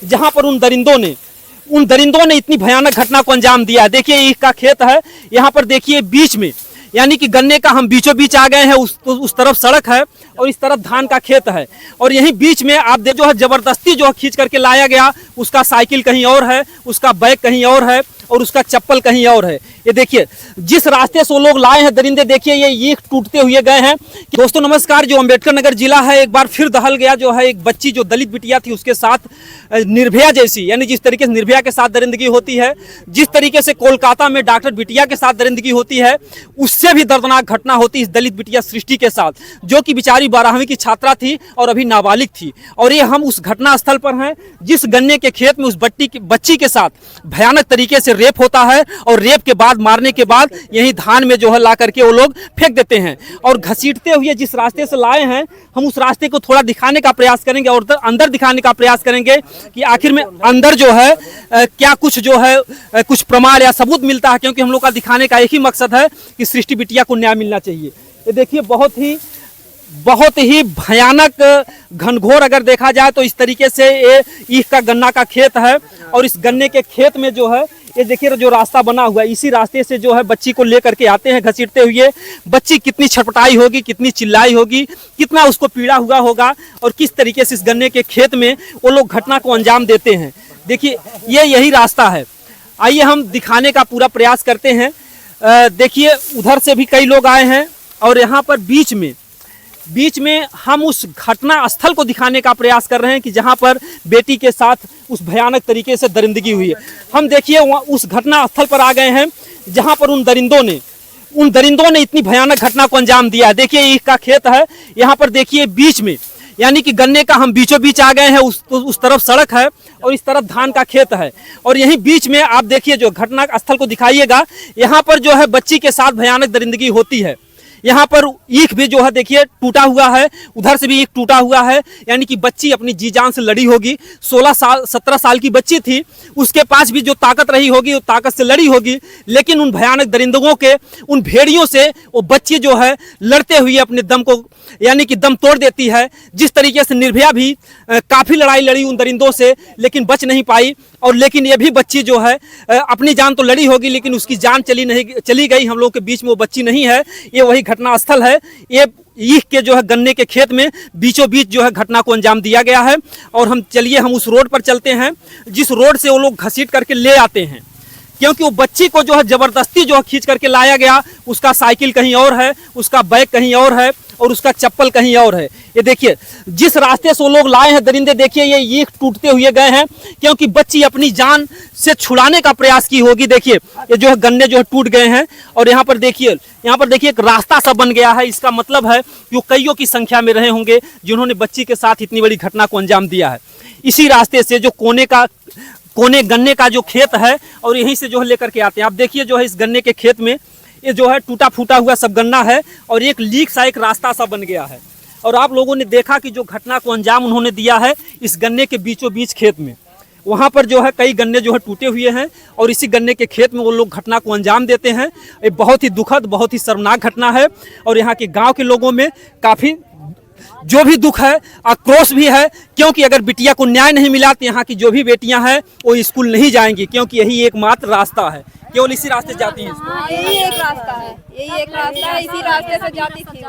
जहां पर उन दरिंदों ने इतनी भयानक घटना को अंजाम दिया है। देखिए ईख का खेत है, यहाँ पर देखिए बीच में यानी कि गन्ने का हम बीचों बीच आ गए हैं। उस तरफ सड़क है और इस तरफ धान का खेत है और यहीं बीच में आप जो है जबरदस्ती जो है खींच करके लाया गया, उसका साइकिल कहीं और है, उसका बैग कहीं और है और उसका चप्पल कहीं और है। ये देखिए जिस रास्ते से वो लोग लाए हैं दरिंदे, देखिए ये ईख टूटते हुए गए हैं। दोस्तों नमस्कार, जो अंबेडकर नगर जिला है एक बार फिर दहल गया। जो है एक बच्ची जो दलित बिटिया थी उसके साथ निर्भया जैसी, यानी जिस तरीके से निर्भया के साथ दरिंदगी होती है, जिस तरीके से कोलकाता में डॉक्टर बिटिया के साथ दरिंदगी होती है, उससे भी दर्दनाक घटना होती इस दलित बिटिया सृष्टि के साथ, जो कि बेचारी 12वीं की छात्रा थी और अभी नाबालिग थी। और ये हम उस घटना स्थल पर हैं जिस गन्ने के खेत में उस बच्ची के साथ भयानक तरीके से रेप होता है और रेप के बाद मारने के बाद यही धान में जो है ला करके वो लोग फेंक देते हैं। और घसीटते हुए जिस रास्ते से लाए हैं हम उस रास्ते को थोड़ा दिखाने का प्रयास करेंगे और अंदर दिखाने का प्रयास करेंगे कि आखिर में अंदर जो है क्या कुछ जो है कुछ प्रमाण या सबूत मिलता है, क्योंकि हम लोग का दिखाने का एक ही मकसद है कि सृष्टि बिटिया को न्याय मिलना चाहिए। ये देखिए बहुत ही भयानक घनघोर अगर देखा जाए तो इस तरीके से ये ईख का गन्ना का खेत है और इस गन्ने के खेत में जो है ये देखिए जो रास्ता बना हुआ है, इसी रास्ते से जो है बच्ची को लेकर के आते हैं घसीटते हुए। बच्ची कितनी छटपटाई होगी, कितनी चिल्लाई होगी, कितना उसको पीड़ा हुआ होगा और किस तरीके से इस गन्ने के खेत में वो लोग घटना को अंजाम देते हैं। देखिए यही रास्ता है, आइए हम दिखाने का पूरा प्रयास करते हैं। देखिए उधर से भी कई लोग आए हैं और यहाँ पर बीच में हम उस घटना स्थल को दिखाने का प्रयास कर रहे हैं कि जहां पर बेटी के साथ उस भयानक तरीके से दरिंदगी हुई है। हम देखिए उस घटना स्थल पर आ गए हैं जहां पर उन दरिंदों ने इतनी भयानक घटना को अंजाम दिया है। देखिए ईख का खेत है, यहाँ पर देखिए बीच में यानी कि गन्ने का हम बीचों बीच आ गए हैं। उस तरफ सड़क है और इस तरफ धान का खेत है और यहीं बीच में आप देखिए जो घटना स्थल को दिखाइएगा, यहाँ पर जो है बच्ची के साथ भयानक दरिंदगी होती है। यहाँ पर ईख भी जो है देखिए टूटा हुआ है, उधर से भी ईख टूटा हुआ है, यानी कि बच्ची अपनी जी जान से लड़ी होगी। 17 साल की बच्ची थी, उसके पास भी जो ताकत रही होगी वो ताकत से लड़ी होगी, लेकिन उन भयानक दरिंदों के उन भेड़ियों से वो बच्ची जो है लड़ते हुए अपने दम को यानी कि दम तोड़ देती है। जिस तरीके से निर्भया भी काफ़ी लड़ाई लड़ी उन दरिंदों से लेकिन बच नहीं पाई, और लेकिन ये भी बच्ची जो है अपनी जान तो लड़ी होगी लेकिन उसकी जान चली गई। हम लोग के बीच में वो बच्ची नहीं है, ये वही घटना स्थल है। ये ईख के जो है गन्ने के खेत में बीचों बीच जो है घटना को अंजाम दिया गया है। और हम उस रोड पर चलते हैं जिस रोड से वो लोग घसीट करके ले आते हैं, क्योंकि वो बच्ची को जो है जबरदस्ती जो है खींच करके लाया गया। उसका साइकिल कहीं और है, उसका बैग कहीं और है और उसका चप्पल कहीं और है। ये देखिए जिस रास्ते से वो लोग लाए हैं दरिंदे, देखिए ये ईख टूटते हुए गए हैं क्योंकि बच्ची अपनी जान से छुड़ाने का प्रयास की होगी। देखिए ये जो है गन्ने जो है टूट गए हैं और यहाँ पर देखिए एक रास्ता सा बन गया है। इसका मतलब है कि कईयों की संख्या में रहे होंगे जिन्होंने बच्ची के साथ इतनी बड़ी घटना को अंजाम दिया है। इसी रास्ते से जो कोने गन्ने का जो खेत है और यहीं से जो है लेकर के आते हैं। आप देखिए जो है इस गन्ने के खेत में ये जो है टूटा फूटा हुआ सब गन्ना है और एक लीक सा एक रास्ता सा बन गया है। और आप लोगों ने देखा कि जो घटना को अंजाम उन्होंने दिया है इस गन्ने के बीचों बीच खेत में, वहाँ पर जो है कई गन्ने जो है टूटे हुए हैं और इसी गन्ने के खेत में वो लोग घटना को अंजाम देते हैं। ये बहुत ही दुखद, बहुत ही शर्मनाक घटना है और यहाँ के गाँव के लोगों में काफ़ी जो भी दुख है, आक्रोश भी है, क्योंकि अगर बिटिया को न्याय नहीं मिला तो यहाँ की जो भी बेटियां हैं वो स्कूल नहीं जाएंगी, क्योंकि यही एकमात्र रास्ता है, केवल इसी रास्ते जाती हैं। यही एक रास्ता है, इसी रास्ते से जाती थी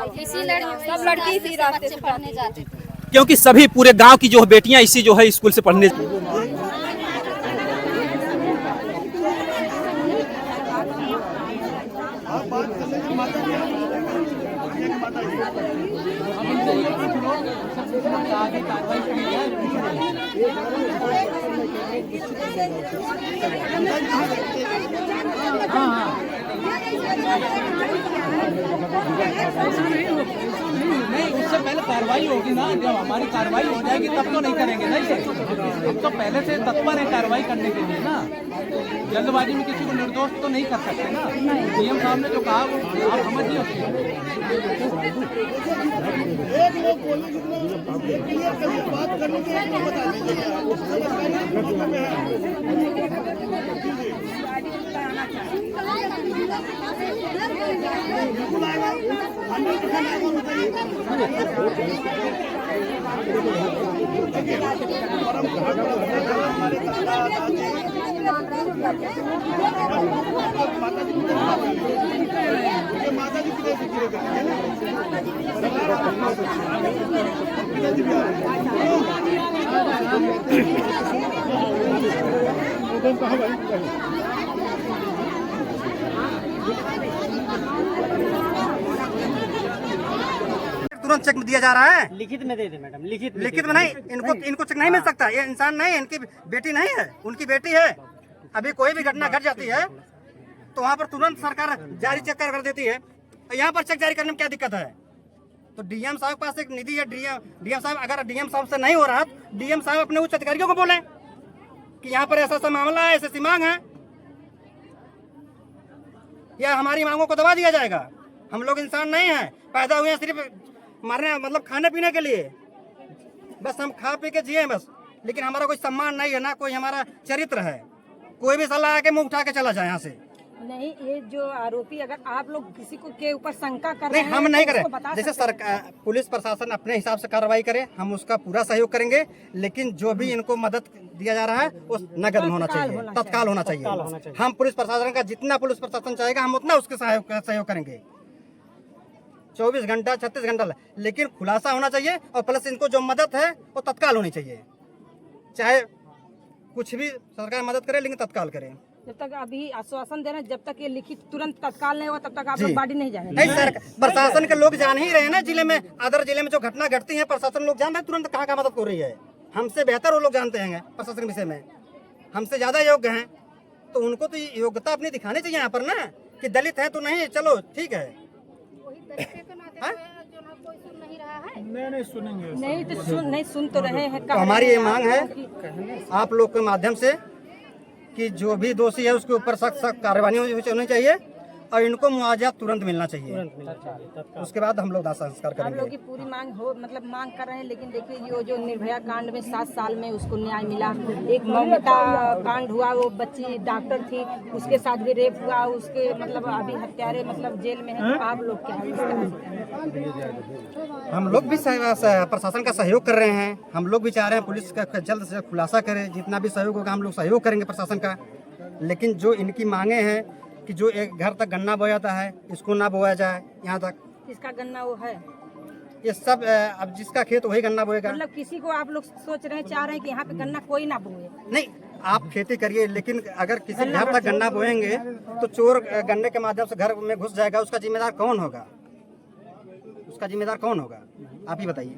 सब लड़की इसी रास्ते से पढ़ने जाती थी, क्योंकि सभी पूरे गांव की जो बेटियां इसी जो है स्कूल से पढ़ने आगे कार्रवाई की जाए। नहीं, उससे पहले कार्रवाई होगी ना। जब हमारी कार्रवाई हो जाएगी तब तो नहीं करेंगे ना। ये हम तो पहले से तत्पर है कार्रवाई करने के लिए ना। जल्दबाजी में किसी को निर्दोष तो नहीं कर सकते ना। नियम साहब ने जो कहा वो आप समझिए। बात करने के लिए बता तुरंत चेक दिया जा रहा है। लिखित में दे दे मैडम, लिखित में नहीं, इनको चेक नहीं मिल सकता। ये इंसान नहीं है, इनकी बेटी नहीं है, उनकी बेटी है। अभी कोई भी घटना घट जाती है तो वहाँ पर तुरंत सरकार जारी चेक कर देती है। यहाँ पर चेक जारी करने में क्या दिक्कत है? तो डीएम साहब के पास एक निधि है। डीएम साहब, अगर डीएम साहब से नहीं हो रहा, डीएम साहब अपने उच्च अधिकारियों को बोले कि यहाँ पर ऐसा ऐसा मामला है, ऐसी मांग है, या हमारी मांगों को दबा दिया जाएगा। हम लोग इंसान नहीं हैं, पैदा हुए हैं सिर्फ मरने, मतलब खाने पीने के लिए। बस हम खा पी के जिए बस, लेकिन हमारा कोई सम्मान नहीं है, ना कोई हमारा चरित्र है। कोई भी सलाह आके मुंह उठा के चला जाए यहाँ से। नहीं, ये जो आरोपी, अगर आप लोग किसी को के ऊपर शंका कर नहीं, रहे हैं, हम नहीं तो करें। उसको बता जैसे सकते हैं। सरकार, पुलिस प्रशासन अपने हिसाब से कार्रवाई करे, हम उसका पूरा सहयोग करेंगे। लेकिन जो भी इनको मदद दिया जा रहा है वो नगद में होना चाहिए, तत्काल होना चाहिए। हम पुलिस प्रशासन का जितना पुलिस प्रशासन चाहेगा, हम उतना उसके सहयोग करेंगे। 24 घंटा 36 घंटा, लेकिन खुलासा होना चाहिए। और प्लस इनको जो मदद है वो तत्काल होनी चाहिए। चाहे कुछ भी सरकार मदद करे, लेकिन तत्काल करे। जब तक अभी आश्वासन दे रहे हैं, जब तक ये लिखित तुरंत तत्काल नहीं हुआ, तब तक आप लोग बाड़ी नहीं जाएंगे। नहीं सर, प्रशासन के लोग जान ही रहे हैं ना, जिले में, अदर जिले में जो घटना घटती है, प्रशासन लोग जान रहे हैं तुरंत कहाँ कहाँ मदद कर रही है। हमसे बेहतर वो लोग जानते हैं प्रशासन के विषय में, हमसे ज्यादा योग्य हैं। तो उनको तो योग्यता अपनी दिखानी चाहिए यहाँ पर ना, कि दलित है तो नहीं, चलो ठीक है। नहीं तो सुन तो रहे हैं। तो हमारी ये मांग है आप लोग के माध्यम से कि जो भी दोषी है उसके ऊपर सख्त सख्त कार्रवाई होनी चाहिए और इनको मुआवजा तुरंत मिलना चाहिए। उसके बाद हम लोग दाह संस्कार आप करेंगे। लोग की पूरी मांग हो, मतलब मांग कर रहे हैं। लेकिन देखिए, ये जो निर्भया कांड में 7 साल में उसको न्याय मिला। एक ममता कांड हुआ, वो बच्ची डॉक्टर थी, उसके साथ भी रेप हुआ, उसके मतलब अभी हत्यारे मतलब जेल में है। तो आप लोग क्या हम लोग भी प्रशासन का सहयोग कर रहे हैं। हम लोग भी चाह रहे हैं पुलिस का जल्द से जल्द खुलासा करे। जितना भी सहयोग होगा हम लोग सहयोग करेंगे प्रशासन का। लेकिन जो इनकी मांगे हैं कि जो एक घर तक गन्ना बोया जाता है, इसको ना बोया जाए यहाँ तक। इसका गन्ना वो है, ये सब अब जिसका खेत वही गन्ना बोएगा। मतलब किसी को आप लोग सोच रहे हैं, चाह रहे हैं कि यहाँ पे गन्ना कोई ना बोए। नहीं, आप खेती करिए, लेकिन अगर किसी घर तक गन्ना बोएंगे तो चोर गन्ने के माध्यम से घर में घुस जाएगा। उसका जिम्मेदार कौन होगा? उसका जिम्मेदार कौन होगा? आप ही बताइए।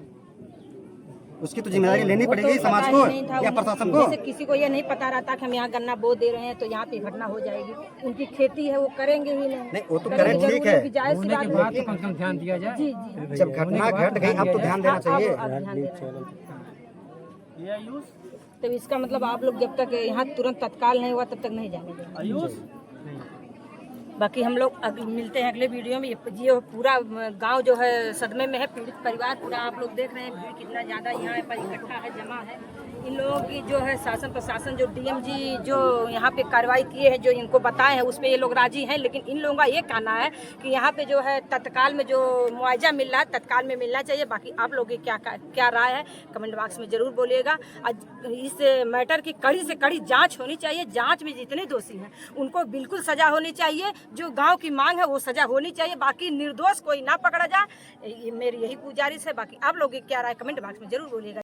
उसकी तो जिम्मेदारी लेनी पड़ेगी समाज को या प्रशासन को। जैसे किसी को ये नहीं पता रहता कि हम यहाँ गन्ना बो दे रहे हैं तो यहाँ पे घटना हो जाएगी। उनकी खेती है, वो करेंगे ही नहीं। वो तो करें, ठीक है। ध्यान दिया जाए। जी जी, जब घटना घट गई अब तो ध्यान देना चाहिए। अब ध्यान दे रहे हैं। तो इसका मतलब आप लोग जब तक यहाँ तुरंत तत्काल नहीं हुआ तब तक नहीं जाने। बाकी हम लोग मिलते हैं अगले वीडियो में। ये पूरा गांव जो है सदमे में है, पीड़ित परिवार पूरा आप लोग देख रहे हैं। भीड़ कितना ज़्यादा यहाँ पर इकट्ठा है, जमा है। इन लोगों की जो है शासन प्रशासन, जो डीएम जी जो यहाँ पे कार्रवाई किए हैं, जो इनको बताए हैं, उस पर ये लोग राजी हैं। लेकिन इन लोगों का ये कहना है कि यहाँ पे जो है तत्काल में जो मुआवजा मिल रहा है, तत्काल में मिलना चाहिए। बाकी आप लोगों की क्या राय है कमेंट बॉक्स में ज़रूर बोलिएगा। इस मैटर की कड़ी से कड़ी जांच होनी चाहिए। जांच में जितने दोषी हैं उनको बिल्कुल सजा होनी चाहिए। जो गाँव की मांग है वो सजा होनी चाहिए। बाकी निर्दोष कोई ना पकड़ा जाए, मेरी यही गुजारिश है। बाकी आप लोगों की क्या राय कमेंट बॉक्स में ज़रूर बोलिएगा।